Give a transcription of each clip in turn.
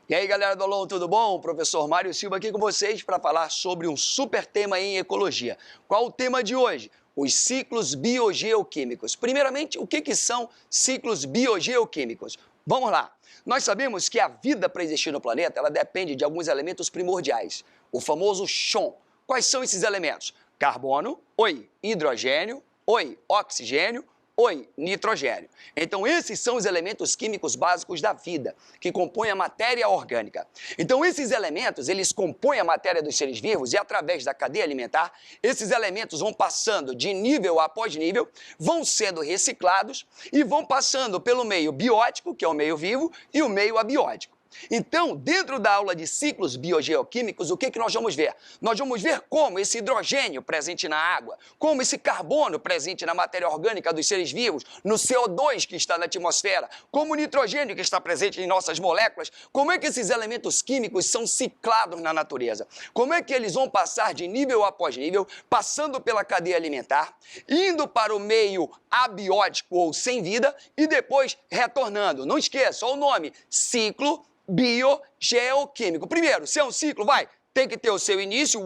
E aí, galera do Alon, tudo bom? O professor Mário Silva aqui com vocês para falar sobre um super tema em ecologia. Qual o tema de hoje? Os ciclos biogeoquímicos. Primeiramente, o que são ciclos biogeoquímicos? Vamos lá. Nós sabemos que a vida para existir no planeta, ela depende de alguns elementos primordiais. O famoso chon. Quais são esses elementos? Carbono, hidrogênio, oxigênio, nitrogênio. Então, esses são os elementos químicos básicos da vida, que compõem a matéria orgânica. Então, esses elementos, eles compõem a matéria dos seres vivos e, através da cadeia alimentar, esses elementos vão passando de nível após nível, vão sendo reciclados e vão passando pelo meio biótico, que é o meio vivo, e o meio abiótico. Então, dentro da aula de ciclos biogeoquímicos, o que nós vamos ver? Nós vamos ver como esse hidrogênio presente na água, como esse carbono presente na matéria orgânica dos seres vivos, no CO2 que está na atmosfera, como o nitrogênio que está presente em nossas moléculas, como é que esses elementos químicos são ciclados na natureza, como é que eles vão passar de nível após nível, passando pela cadeia alimentar, indo para o meio abiótico ou sem vida e depois retornando. Não esqueça, olha o nome, ciclo biogeoquímico. Primeiro, se é um ciclo, tem que ter o seu início,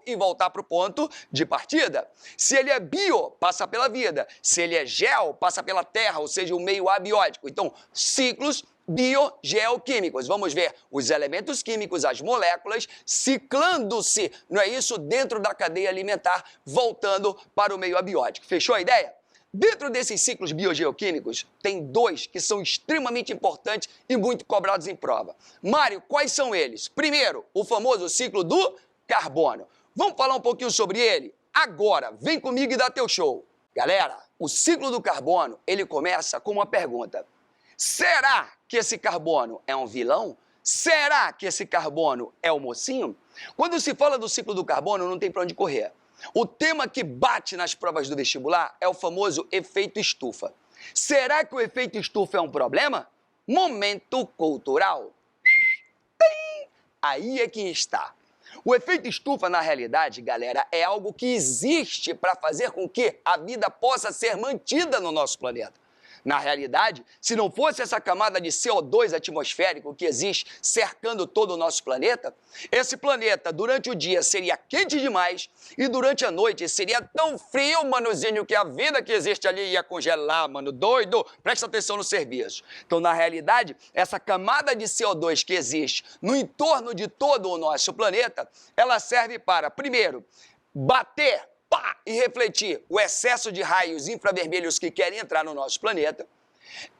e voltar para o ponto de partida. Se ele é bio, passa pela vida. Se ele é geo, passa pela terra, ou seja, o meio abiótico. Então, ciclos biogeoquímicos. Vamos ver os elementos químicos, as moléculas, ciclando-se, não é isso? Dentro da cadeia alimentar, voltando para o meio abiótico. Fechou a ideia? Dentro desses ciclos biogeoquímicos, tem dois que são extremamente importantes e muito cobrados em prova. Mário, quais são eles? Primeiro, o famoso ciclo do carbono. Vamos falar um pouquinho sobre ele? Agora, vem comigo e dá teu show. Galera, o ciclo do carbono, ele começa com uma pergunta. Será que esse carbono é um vilão? Será que esse carbono é o mocinho? Quando se fala do ciclo do carbono, não tem para onde correr. O tema que bate nas provas do vestibular é o famoso efeito estufa. Será que o efeito estufa é um problema? Momento cultural. Aí é que está. O efeito estufa, na realidade, galera, é algo que existe para fazer com que a vida possa ser mantida no nosso planeta. Na realidade, se não fosse essa camada de CO2 atmosférico que existe cercando todo o nosso planeta, esse planeta durante o dia seria quente demais e durante a noite seria tão frio, manozinho, que a vida que existe ali ia congelar, mano, doido. Presta atenção no serviço. Então, na realidade, essa camada de CO2 que existe no entorno de todo o nosso planeta, ela serve para, primeiro, bater e refletir o excesso de raios infravermelhos que querem entrar no nosso planeta.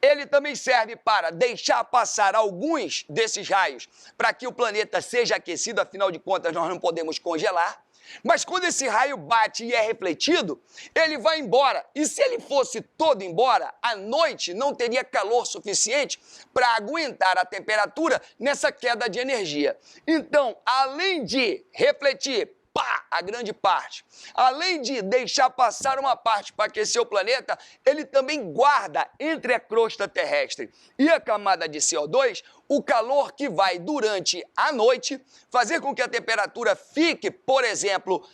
Ele também serve para deixar passar alguns desses raios para que o planeta seja aquecido, afinal de contas nós não podemos congelar. Mas quando esse raio bate e é refletido, ele vai embora. E se ele fosse todo embora, à noite não teria calor suficiente para aguentar a temperatura nessa queda de energia. Então, além de refletir a grande parte, além de deixar passar uma parte para aquecer o planeta, ele também guarda entre a crosta terrestre e a camada de CO2 o calor que vai, durante a noite, fazer com que a temperatura fique, por exemplo,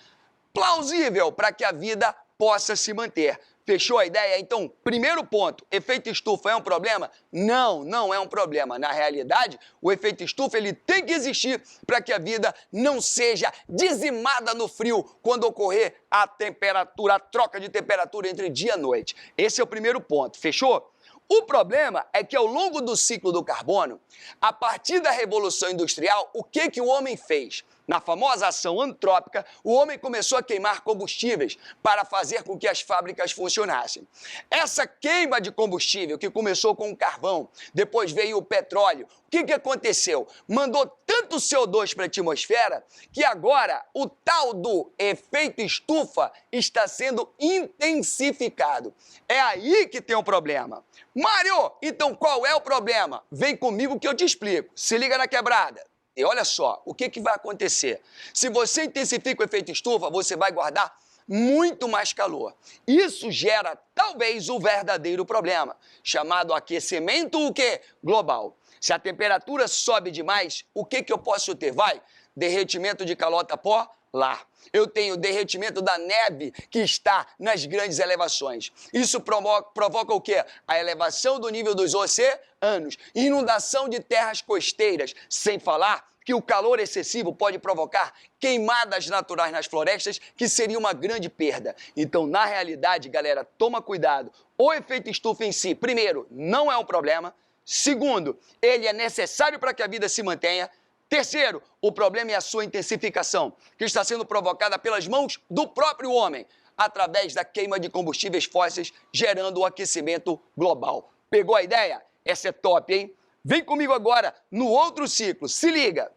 plausível para que a vida possa se manter. Fechou a ideia? Então, primeiro ponto, efeito estufa é um problema? Não, não é um problema. Na realidade, o efeito estufa ele tem que existir para que a vida não seja dizimada no frio quando ocorrer a temperatura, a troca de temperatura entre dia e noite. Esse é o primeiro ponto. Fechou? O problema é que ao longo do ciclo do carbono, a partir da Revolução Industrial, o que o homem fez? Na famosa ação antrópica, o homem começou a queimar combustíveis para fazer com que as fábricas funcionassem. Essa queima de combustível, que começou com o carvão, depois veio o petróleo, o que aconteceu? Mandou tanto CO2 para a atmosfera que agora o tal do efeito estufa está sendo intensificado. É aí que tem um problema. Mário, então qual é o problema? Vem comigo que eu te explico. Se liga na quebrada. E olha só, o que vai acontecer? Se você intensifica o efeito estufa, você vai guardar muito mais calor. Isso gera, talvez, o verdadeiro problema, chamado aquecimento global. Se a temperatura sobe demais, o que eu posso ter? Derretimento de calota pó, polar. Eu tenho o derretimento da neve que está nas grandes elevações. Isso provoca o quê? A elevação do nível dos oceanos, inundação de terras costeiras, sem falar que o calor excessivo pode provocar queimadas naturais nas florestas, que seria uma grande perda. Então, na realidade, galera, toma cuidado. O efeito estufa em si, primeiro, não é um problema. Segundo, ele é necessário para que a vida se mantenha. Terceiro, o problema é a sua intensificação, que está sendo provocada pelas mãos do próprio homem, através da queima de combustíveis fósseis, gerando o aquecimento global. Pegou a ideia? Essa é top, hein? Vem comigo agora no outro ciclo, se liga!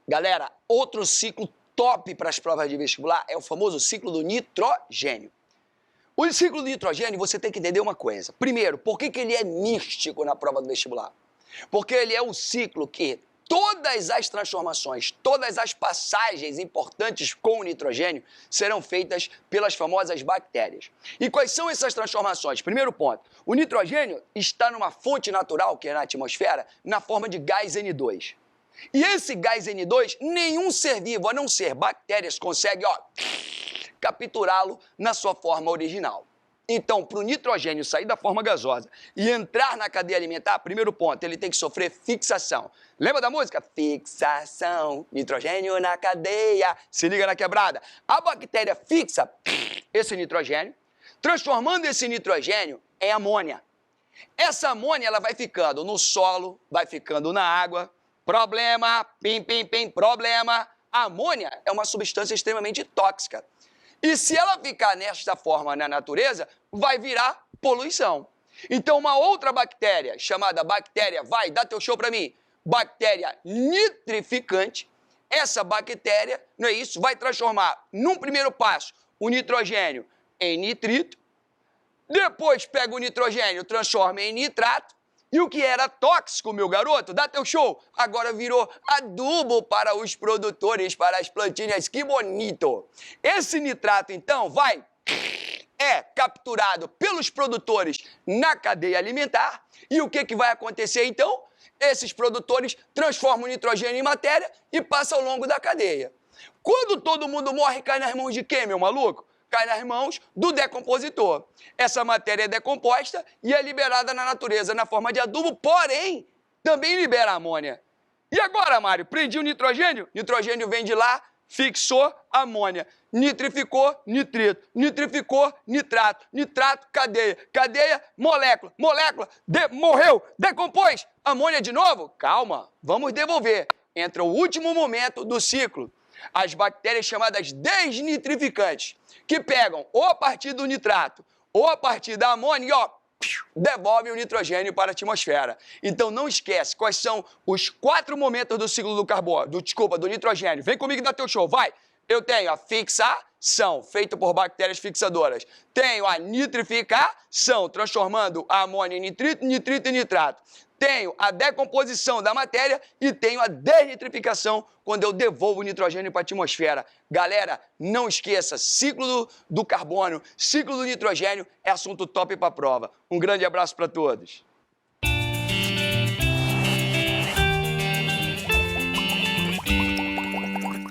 Galera, outro ciclo top para as provas de vestibular é o famoso ciclo do nitrogênio. O ciclo do nitrogênio, você tem que entender uma coisa. Primeiro, por que ele é místico na prova do vestibular? Porque ele é um ciclo que todas as transformações, todas as passagens importantes com o nitrogênio serão feitas pelas famosas bactérias. E quais são essas transformações? Primeiro ponto, o nitrogênio está numa fonte natural, que é na atmosfera, na forma de gás N2. E esse gás N2, nenhum ser vivo, a não ser bactérias, consegue capturá-lo na sua forma original. Então, para o nitrogênio sair da forma gasosa e entrar na cadeia alimentar, primeiro ponto, ele tem que sofrer fixação. Lembra da música? Fixação, nitrogênio na cadeia. Se liga na quebrada. A bactéria fixa esse nitrogênio, transformando esse nitrogênio em amônia. Essa amônia ela vai ficando no solo, vai ficando na água. Problema, problema. A amônia é uma substância extremamente tóxica. E se ela ficar nesta forma na natureza, vai virar poluição. Então, uma outra bactéria, chamada bactéria, dá teu show para mim, bactéria nitrificante, essa bactéria, não é isso, vai transformar, num primeiro passo, o nitrogênio em nitrito, depois pega o nitrogênio, transforma em nitrato, e o que era tóxico, meu garoto, dá teu show, agora virou adubo para os produtores, para as plantinhas, que bonito. Esse nitrato, então, é capturado pelos produtores na cadeia alimentar, e o que vai acontecer, então? Esses produtores transformam o nitrogênio em matéria e passam ao longo da cadeia. Quando todo mundo morre, cai nas mãos de quem, meu maluco? Cai nas mãos do decompositor. Essa matéria é decomposta e é liberada na natureza na forma de adubo, porém, também libera amônia. E agora, Mário, prendi o nitrogênio? Nitrogênio vem de lá, fixou amônia. Nitrificou, nitrito. Nitrificou, nitrato. Nitrato, cadeia. Cadeia, molécula. Molécula, morreu, decompôs. Amônia de novo? Calma, vamos devolver. Entra o último momento do ciclo. As bactérias chamadas desnitrificantes, que pegam ou a partir do nitrato ou a partir da amônia e devolvem o nitrogênio para a atmosfera. Então não esquece quais são os 4 momentos do ciclo do nitrogênio. Vem comigo e dá teu show, vai! Eu tenho a fixação, feita por bactérias fixadoras. Tenho a nitrificação, transformando a amônia em nitrito, nitrito em nitrato. Tenho a decomposição da matéria e tenho a desnitrificação, quando eu devolvo o nitrogênio para a atmosfera. Galera, não esqueça, ciclo do carbono, ciclo do nitrogênio é assunto top para a prova. Um grande abraço para todos.